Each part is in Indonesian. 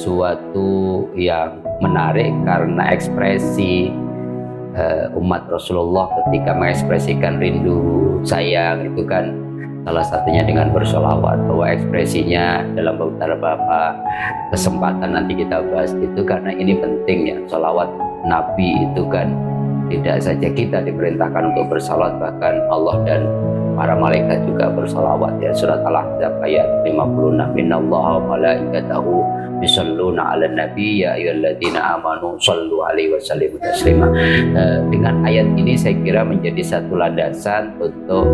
sesuatu yang menarik karena ekspresi umat Rasulullah ketika mengekspresikan rindu sayang itu kan salah satunya dengan bersolawat, bahwa ekspresinya dalam beberapa kesempatan nanti kita bahas itu, karena ini penting ya. Solawat Nabi itu kan tidak saja kita diperintahkan untuk bersalawat, bahkan Allah dan para malaikat juga bersalawat ya. Surat Al-Ahzab ayat 56, innallaha wa malaikatahu yusholluna 'alan nabi ya ayyuhalladzina amanu shollu 'alaihi wa sallimu taslima. Dengan ayat ini saya kira menjadi satu landasan untuk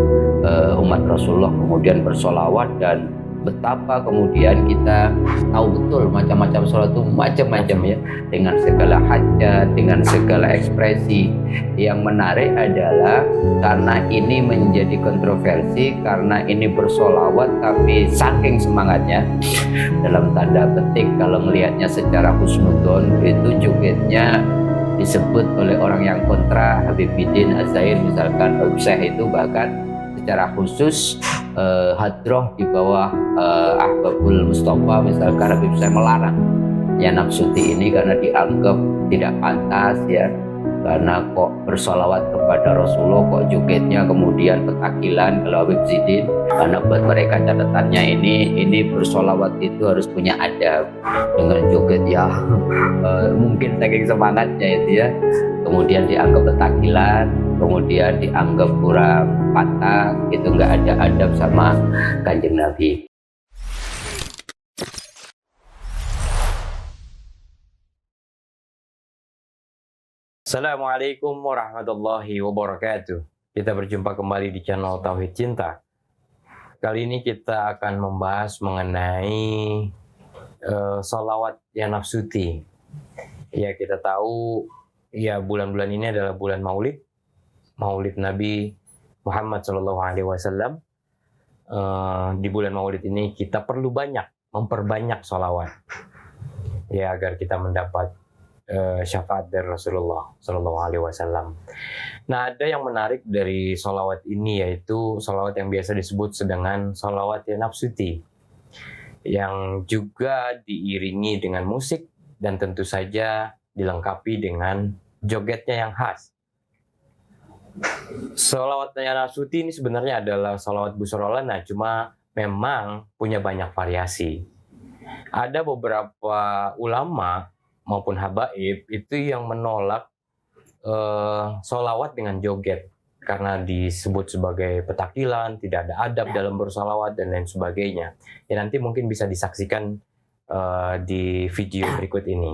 umat Rasulullah kemudian bersolawat, dan betapa kemudian kita tahu betul macam-macam sholat itu macam-macam ya, dengan segala hajat, dengan segala ekspresi. Yang menarik adalah karena ini menjadi kontroversi, karena ini bersolawat tapi saking semangatnya, dalam tanda petik kalau melihatnya secara husnudon, itu jogetnya disebut oleh orang yang kontra Habibuddin Az-Zahir misalkan, Syekh itu bahkan secara khusus hadroh di bawah Ahbabul Mustafa misalkan, Habib Syekh melarang ya nafsuti ini karena dianggap tidak pantas ya, karena kok bersolawat kepada Rasulullah kok jogetnya kemudian petakilan kalau Habib Zidin, karena buat mereka catatannya ini bersolawat itu harus punya adab, dengan joget ya mungkin saking semangatnya itu ya, kemudian dianggap petakilan, kemudian dianggap kurang pantas, itu nggak ada adab sama Kanjeng Nabi. Assalamualaikum warahmatullahi wabarakatuh. Kita berjumpa kembali di channel Tauhid Cinta. Kali ini kita akan membahas mengenai sholawat ya nafsuti. Ya, kita tahu ya bulan-bulan ini adalah bulan Maulid Nabi Muhammad SAW. Di bulan Maulid ini kita perlu memperbanyak sholawat ya, agar kita mendapat syafaat dari Rasulullah SAW. Nah, ada yang menarik dari sholawat ini, yaitu sholawat yang biasa disebut dengan sholawat ya nafsuti, yang juga diiringi dengan musik dan tentu saja dilengkapi dengan jogetnya yang khas. Sholawat ya nafsuti ini sebenarnya adalah sholawat busrolana, cuma memang punya banyak variasi. Ada beberapa ulama maupun habaib itu yang menolak sholawat dengan joget karena disebut sebagai petakilan, tidak ada adab dalam bersolawat dan lain sebagainya. Ya, nanti mungkin bisa disaksikan di video berikut ini.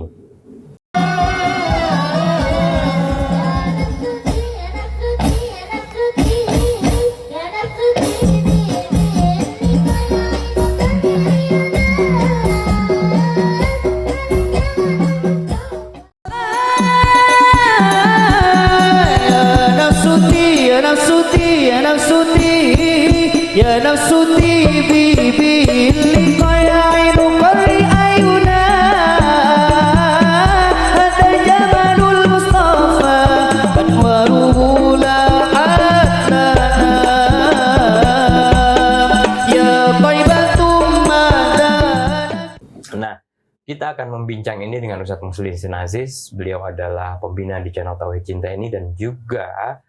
Ya nafsuti bibi liqaya ainu qari ayuna hada jamalul mustafa anwaruhu la adna ya taibatum madan. Nah, kita akan membincang ini dengan Ustadz Muslihin Aziz. Beliau adalah pembina di channel Tauhid Cinta ini dan juga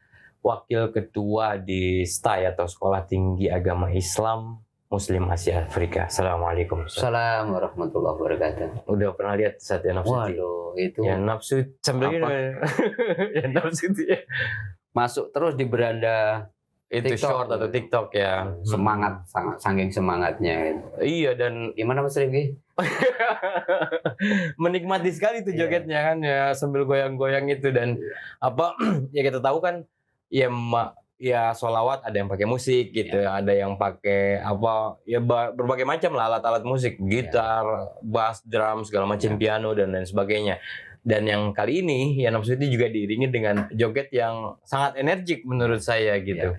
Wakil Ketua di STAI atau Sekolah Tinggi Agama Islam Muslim Asia Afrika. Assalamualaikum. Assalamualaikum warahmatullahi wabarakatuh. Udah pernah lihat saat ya nafsuti? Waduh, itu ya nafsu sambil ya nafsuti ya. Masuk terus di beranda Itu TikTok, short atau TikTok ya. Semangat, sangat saking semangatnya gitu. Iya, dan Gimana Mas Rifki? menikmati sekali tuh jogetnya kan ya, sambil goyang-goyang itu. Dan apa ya, kita tahu kan ya ya sholawat ada yang pakai musik gitu, ada yang pakai apa ya berbagai macam lah alat-alat musik, gitar, bass, drum, segala macam, piano dan lain sebagainya. Dan yang kali ini ya nafsuti juga diiringi dengan joget yang sangat energik menurut saya gitu.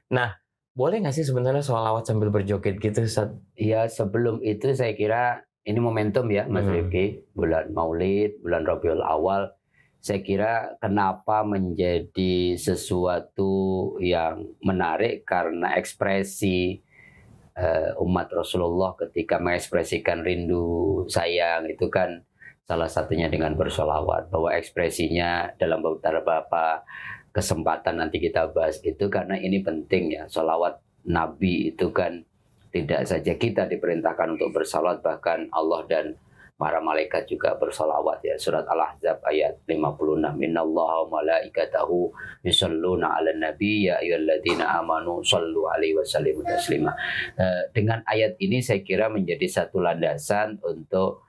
Nah, boleh nggak sih sebenarnya sholawat sambil berjoget gitu, Ustaz? Ya, sebelum itu saya kira ini momentum ya Mas Rifki, bulan Maulid, bulan Rabiul Awal. Saya kira kenapa menjadi sesuatu yang menarik karena ekspresi umat Rasulullah ketika mengekspresikan rindu sayang itu kan salah satunya dengan bersolawat. Bahwa ekspresinya dalam beberapa kesempatan nanti kita bahas itu, karena ini penting ya. Solawat Nabi itu kan tidak saja kita diperintahkan untuk bersolawat, bahkan Allah dan para malaikat juga bersolawat ya. Surat Al-Ahzab ayat 56. Innallaha wa malaikatahu yusholluna 'alan nabi ya ayyuhalladzina amanu shollu 'alaihi wa sallimu taslima. Dengan ayat ini saya kira menjadi satu landasan untuk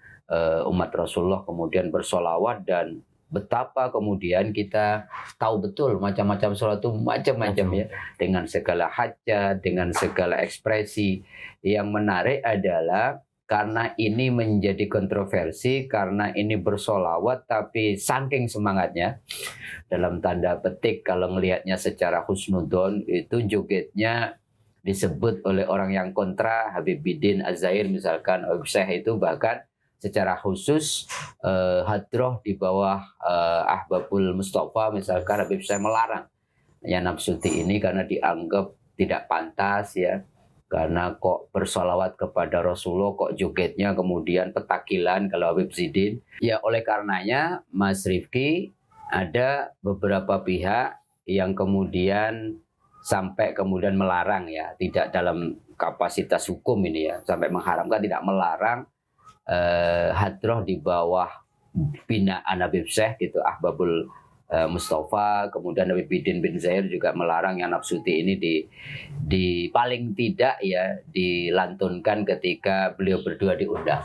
umat Rasulullah kemudian bersolawat, dan betapa kemudian kita tahu betul macam-macam sholat itu macam-macam ya, dengan segala hajat, dengan segala ekspresi. Yang menarik adalah karena ini menjadi kontroversi, karena ini bersolawat tapi saking semangatnya, dalam tanda petik kalau melihatnya secara husnudon, itu jogetnya disebut oleh orang yang kontra, Habib Bidin Az-Zahir misalkan, Habib Syekh itu bahkan secara khusus hadroh di bawah Ahbabul Mustafa misalkan, Habib Syekh melarang ya nafsuti ini karena dianggap tidak pantas ya. Karena kok bersolawat kepada Rasulullah, kok jogetnya kemudian petakilan kalau Habib Zidin. Ya oleh karenanya Mas Rifki, ada beberapa pihak yang kemudian sampai kemudian melarang ya, tidak dalam kapasitas hukum ini ya, sampai mengharamkan, tidak melarang hadroh di bawah binaan Habib Syekh gitu, Ahbabul Mustafa, kemudian Habib Bidin bin Zahir juga melarang yang nafsuti ini di paling tidak ya dilantunkan ketika beliau berdua diundang.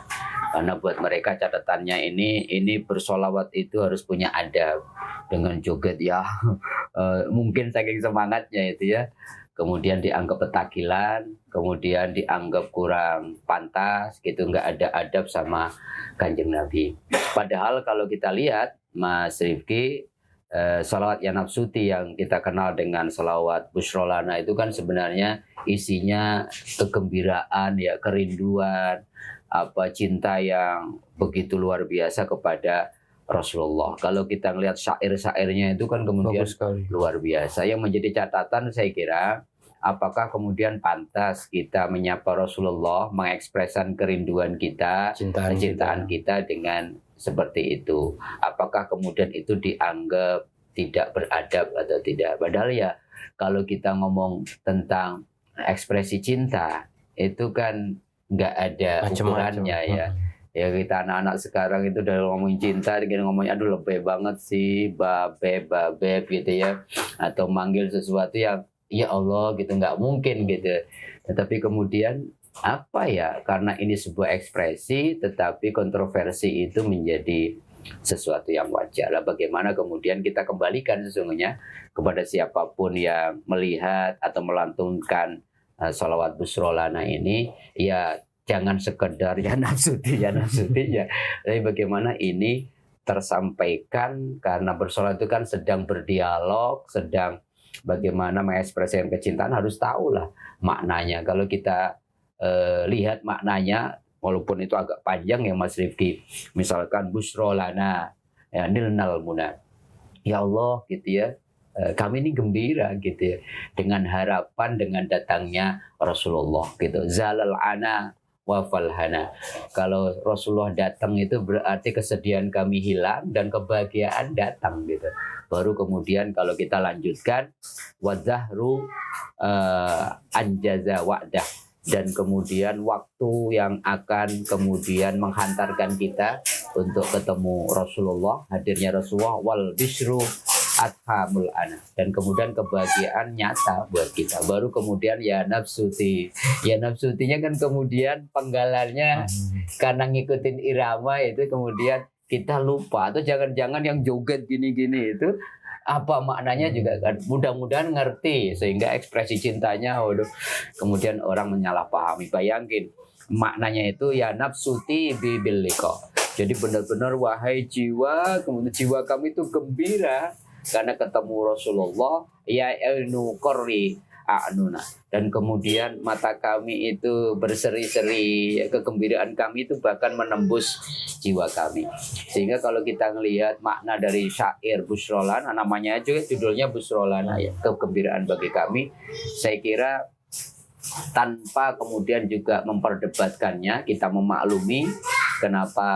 Karena buat mereka catatannya ini bersolawat itu harus punya adab, dengan joget ya mungkin saking semangatnya itu ya, kemudian dianggap petakilan, kemudian dianggap kurang pantas gitu, nggak ada adab sama Kanjeng Nabi. Padahal kalau kita lihat Mas Rifki, salawat ya nafsuti yang kita kenal dengan salawat Busrolana itu kan sebenarnya isinya kegembiraan ya, kerinduan, cinta yang begitu luar biasa kepada Rasulullah. Kalau kita ngelihat syair-syairnya itu kan kemudian luar biasa. Yang menjadi catatan saya kira, apakah kemudian pantas kita menyapa Rasulullah, mengekspresikan kerinduan kita, kecintaan kita dengan seperti itu? Apakah kemudian itu dianggap tidak beradab atau tidak? Padahal ya kalau kita ngomong tentang ekspresi cinta itu kan nggak ada ukurannya ya. Ya kita anak-anak sekarang itu udah ngomongin cinta, kita ngomongnya aduh lebih banget sih, babe gitu ya, atau manggil sesuatu yang ya Allah gitu, nggak mungkin gitu. Tetapi kemudian apa ya, karena ini sebuah ekspresi tetapi kontroversi itu menjadi sesuatu yang wajar. Lah bagaimana kemudian kita kembalikan sesungguhnya kepada siapapun yang melihat atau melantunkan sholawat Busrolana ini, ya jangan sekedar ya nafsuti ya, tapi bagaimana ini tersampaikan, karena bersolawat itu kan sedang berdialog, sedang bagaimana mengekspresikan kecintaan, harus tahulah maknanya. Kalau kita lihat maknanya, walaupun itu agak panjang ya Mas Rifki, misalkan Busrolana ya nilnal muna, ya Allah gitu ya, kami ini gembira gitu ya dengan harapan dengan datangnya Rasulullah gitu. Zalal ana wa falhana. Kalau Rasulullah datang itu berarti kesedihan kami hilang dan kebahagiaan datang gitu. Baru kemudian kalau kita lanjutkan wadzahru anjaza wa'dah, dan kemudian waktu yang akan kemudian menghantarkan kita untuk ketemu Rasulullah, hadirnya Rasulullah, wal bishru athamul ana, dan kemudian kebahagiaan nyata buat kita. Baru kemudian ya nafsuti, ya nafsutinya kan kemudian penggalannya karena ngikutin irama itu kemudian kita lupa, atau jangan-jangan yang joget gini-gini itu apa maknanya juga kan, mudah-mudahan ngerti sehingga ekspresi cintanya waduh, kemudian orang menyalahpahami. Bayangin maknanya itu ya nafsuti bibil liqa, jadi benar-benar wahai jiwa, kemudian jiwa kami itu gembira karena ketemu Rasulullah, ya ilnu korri a'nuna, dan kemudian mata kami itu berseri-seri, kegembiraan kami itu bahkan menembus jiwa kami. Sehingga kalau kita ngelihat makna dari syair Busrolana, namanya juga judulnya Busrolana ya, kegembiraan bagi kami, saya kira tanpa kemudian juga memperdebatkannya. Kita memaklumi kenapa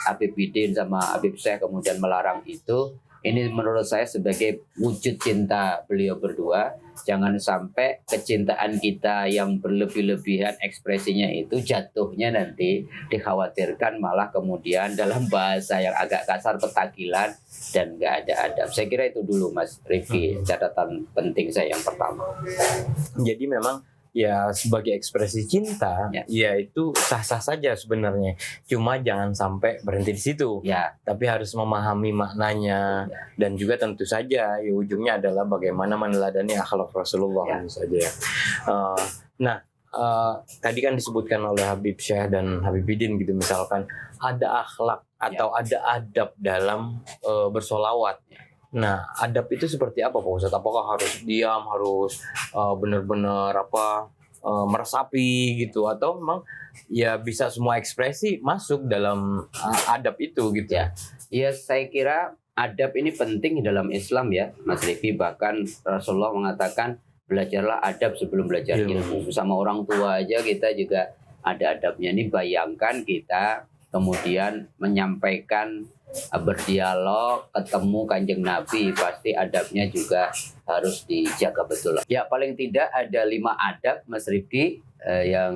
Habib Bidin sama Habib Syekh kemudian melarang itu. Ini menurut saya sebagai wujud cinta beliau berdua. Jangan sampai kecintaan kita yang berlebih-lebihan ekspresinya itu jatuhnya nanti dikhawatirkan malah kemudian dalam bahasa yang agak kasar petakilan dan nggak ada adab. Saya kira itu dulu Mas Rifki, catatan penting saya yang pertama. Jadi memang ya sebagai ekspresi cinta, Ya. ya itu sah-sah saja sebenarnya. Cuma jangan sampai berhenti di situ. Ya, Tapi harus memahami maknanya Ya. dan juga tentu saja ya ujungnya adalah bagaimana meneladani akhlak Rasulullah Ya. tentu saja ya. Tadi kan disebutkan oleh Habib Syekh dan Habib Bidin gitu misalkan ada akhlak atau ada adab dalam bersolawat. Nah, adab itu seperti apa Pak Ustadz? Apakah harus diam, harus benar-benar meresapi gitu, atau memang ya bisa semua ekspresi masuk dalam adab itu gitu Ya. Ya, saya kira adab ini penting di dalam Islam ya, Mas Rifki. Bahkan Rasulullah mengatakan belajarlah adab sebelum belajar ilmu. Sama orang tua aja kita juga ada adabnya. Ini bayangkan kita kemudian menyampaikan, berdialog, ketemu Kanjeng Nabi, pasti adabnya juga harus dijaga betul. Ya, paling tidak ada 5 adab, Mas Rifki, yang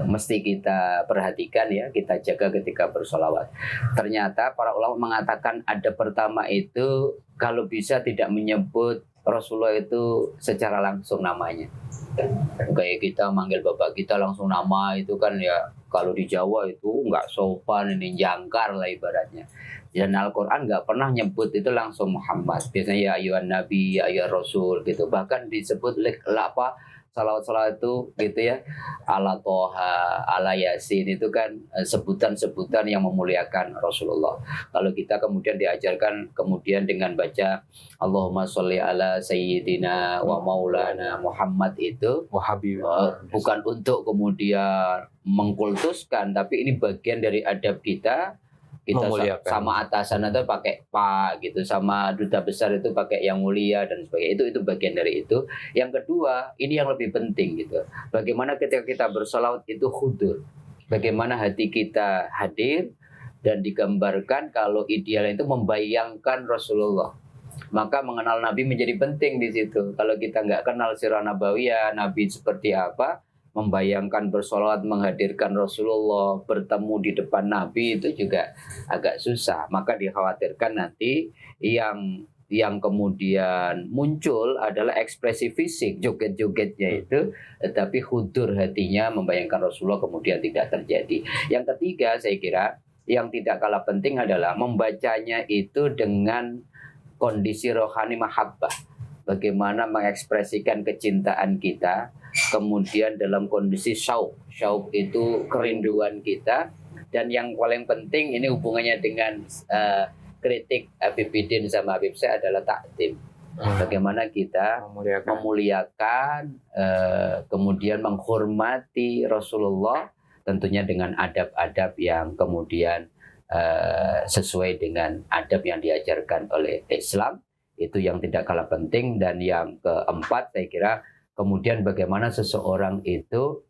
mesti kita perhatikan ya, kita jaga ketika bersolawat. Ternyata para ulama mengatakan adab pertama itu kalau bisa tidak menyebut Rasulullah itu secara langsung namanya. Kayak kita manggil bapak kita langsung nama itu kan ya, kalau di Jawa itu nggak sopan, ini jangkar lah ibaratnya. Dan Al-Quran nggak pernah nyebut itu langsung Muhammad. Biasanya ya ayuhan Nabi, ya ayuhan Rasul gitu. Bahkan disebut salawat-salawat itu gitu ya, ala Toha, ala Yasin, itu kan sebutan-sebutan yang memuliakan Rasulullah. Kalau kita kemudian diajarkan kemudian dengan baca Allahumma sholli ala Sayyidina wa Maulana Muhammad itu Wahabi. bukan untuk kemudian mengkultuskan, tapi ini bagian dari adab kita. Kita Memuliakan. sama atasan itu pakai Pak gitu, sama duta besar itu pakai yang mulia dan sebagainya. Itu bagian dari itu. Yang kedua, ini yang lebih penting gitu. Bagaimana ketika kita bersolawat itu hudur. Bagaimana hati kita hadir dan digambarkan kalau ideal itu membayangkan Rasulullah. Maka mengenal Nabi menjadi penting di situ. Kalau kita nggak kenal sirah nabawiyah, Nabi seperti apa, membayangkan bersolawat menghadirkan Rasulullah, bertemu di depan Nabi itu juga agak susah. Maka dikhawatirkan nanti yang kemudian muncul adalah ekspresi fisik, joget-jogetnya itu, tetapi hudur hatinya membayangkan Rasulullah kemudian tidak terjadi. Yang ketiga, saya kira yang tidak kalah penting adalah membacanya itu dengan kondisi rohani mahabbah. Bagaimana mengekspresikan kecintaan kita, kemudian dalam kondisi syauq. Syauq itu kerinduan kita. Dan yang paling penting ini hubungannya dengan kritik Habib Bidin sama Habib Syekh adalah takdim. Bagaimana kita memuliakan, kemudian menghormati Rasulullah, tentunya dengan adab-adab yang kemudian sesuai dengan adab yang diajarkan oleh Islam. Itu yang tidak kalah penting. Dan yang keempat, saya kira kemudian bagaimana seseorang itu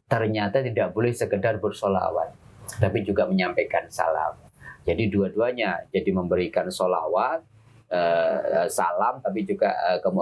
ternyata tidak boleh sekedar bersolawat, tapi juga menyampaikan salam. Jadi dua-duanya, jadi memberikan solawat, salam, tapi juga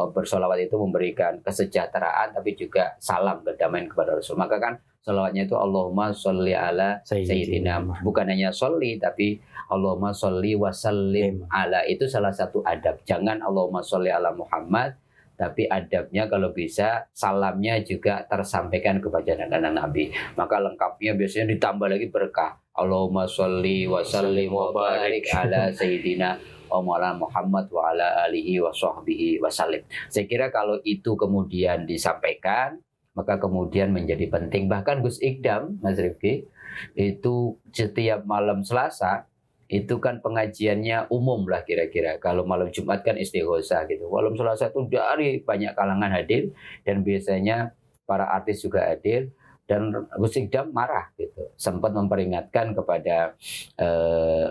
bersolawat itu memberikan kesejahteraan, tapi juga salam kedamaian kepada Rasul. Maka kan solawatnya itu Allahumma sholli ala Sayyidina. Bukan hanya sholli, tapi Allahumma sholli wa sallim ala. Itu salah satu adab. Jangan Allahumma sholli ala Muhammad, tapi adabnya kalau bisa salamnya juga tersampaikan kepada anak Nabi. Maka lengkapnya biasanya ditambah lagi berkah. Allahumma sholli wa sallim wa barik ala Sayyidina wa maulana Muhammad wa ala alihi wa sahbihi wa sallim. Saya kira kalau itu kemudian disampaikan, maka kemudian menjadi penting. Bahkan Gus Ikdam, Mas Rifki, itu setiap malam Selasa itu kan pengajiannya umum lah kira-kira. Kalau malam Jumat kan istighosa gitu. Malam Selasa itu dari banyak kalangan hadir, dan biasanya para artis juga hadir. Dan Gus Ikdam marah gitu, sempat memperingatkan kepada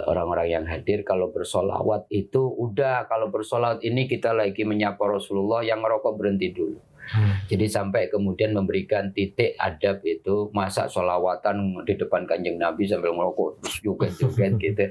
orang-orang yang hadir, kalau bersolawat itu udah, kalau bersolawat ini kita lagi menyapa Rasulullah, yang ngerokok berhenti dulu. Jadi sampai kemudian memberikan titik adab itu, masa sholawatan di depan Kanjeng Nabi sambil ngerokok terus joget-joget gitu.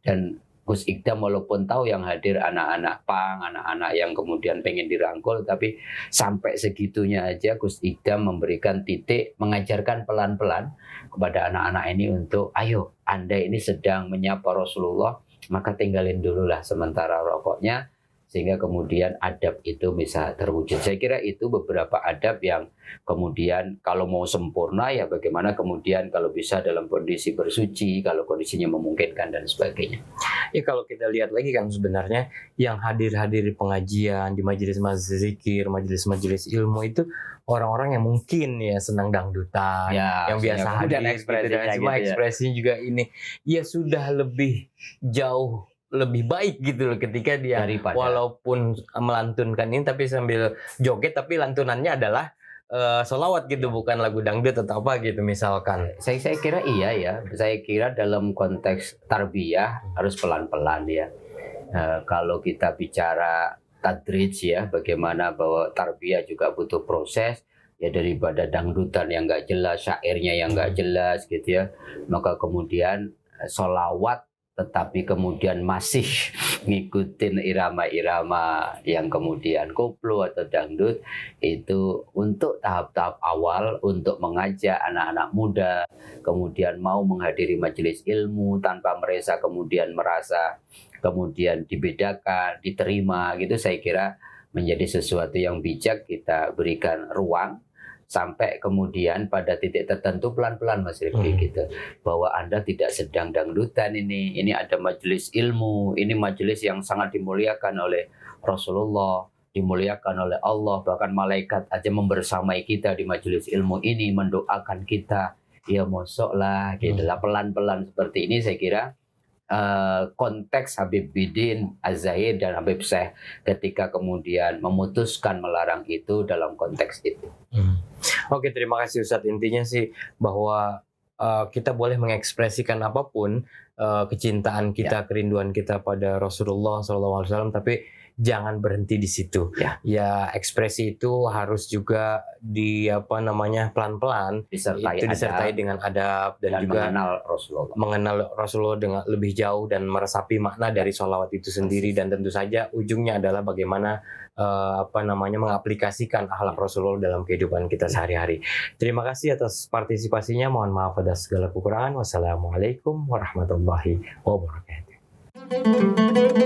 Dan Gus Ikdam walaupun tahu yang hadir anak-anak pang, anak-anak yang kemudian pengen dirangkul, tapi sampai segitunya aja Gus Ikdam memberikan titik, mengajarkan pelan-pelan kepada anak-anak ini untuk, ayo Anda ini sedang menyapa Rasulullah, maka tinggalin dulu lah sementara rokoknya, sehingga kemudian adab itu bisa terwujud. Saya kira itu beberapa adab yang kemudian kalau mau sempurna ya bagaimana kemudian kalau bisa dalam kondisi bersuci, kalau kondisinya memungkinkan dan sebagainya. Ya kalau kita lihat lagi kan sebenarnya yang hadir-hadir di pengajian, di majelis-majelis zikir, majelis-majelis ilmu itu orang-orang yang mungkin ya senang dangdutan, Ya, yang biasa hadir, dan ekspresinya gitu, cuma gitu ya. ekspresinya juga ini ya sudah lebih jauh lebih baik gitu loh ketika dia Daripada- walaupun melantunkan ini tapi sambil joget tapi lantunannya adalah sholawat gitu, bukan lagu dangdut atau apa gitu misalkan. Saya kira iya ya. Saya kira dalam konteks tarbiyah harus pelan-pelan ya. Kalau kita bicara tadrij ya, bagaimana bahwa tarbiyah juga butuh proses ya, daripada dangdutan yang nggak jelas, syairnya yang nggak jelas gitu ya. Maka kemudian sholawat tetapi kemudian masih ngikutin irama-irama yang kemudian koplo atau dangdut, itu untuk tahap-tahap awal untuk mengajak anak-anak muda kemudian mau menghadiri majelis ilmu tanpa merasa kemudian dibedakan, diterima gitu. Saya kira menjadi sesuatu yang bijak kita berikan ruang sampai kemudian pada titik tertentu pelan-pelan Mas Rifki gitu, bahwa Anda tidak sedang dangdutan ini ada majelis ilmu, ini majelis yang sangat dimuliakan oleh Rasulullah, dimuliakan oleh Allah, bahkan malaikat aja membersamai kita di majelis ilmu ini, mendoakan kita, ya mosok lah gitu lah. Pelan-pelan seperti ini saya kira konteks Habib Bidin Az-Zahir dan Habib Syekh ketika kemudian memutuskan melarang itu dalam konteks itu. Oke, terima kasih Ustadz. Intinya sih bahwa kita boleh mengekspresikan apapun kecintaan kita, kerinduan kita pada Rasulullah SAW, tapi jangan berhenti di situ. Ya, ekspresi itu harus juga pelan-pelan disertai dengan adab dan juga mengenal Rasulullah dengan lebih jauh dan meresapi makna dari sholawat itu sendiri, dan tentu saja ujungnya adalah bagaimana mengaplikasikan akhlak Rasulullah dalam kehidupan kita sehari-hari. Terima kasih atas partisipasinya. Mohon maaf atas segala kekurangan. Wassalamualaikum warahmatullahi wabarakatuh.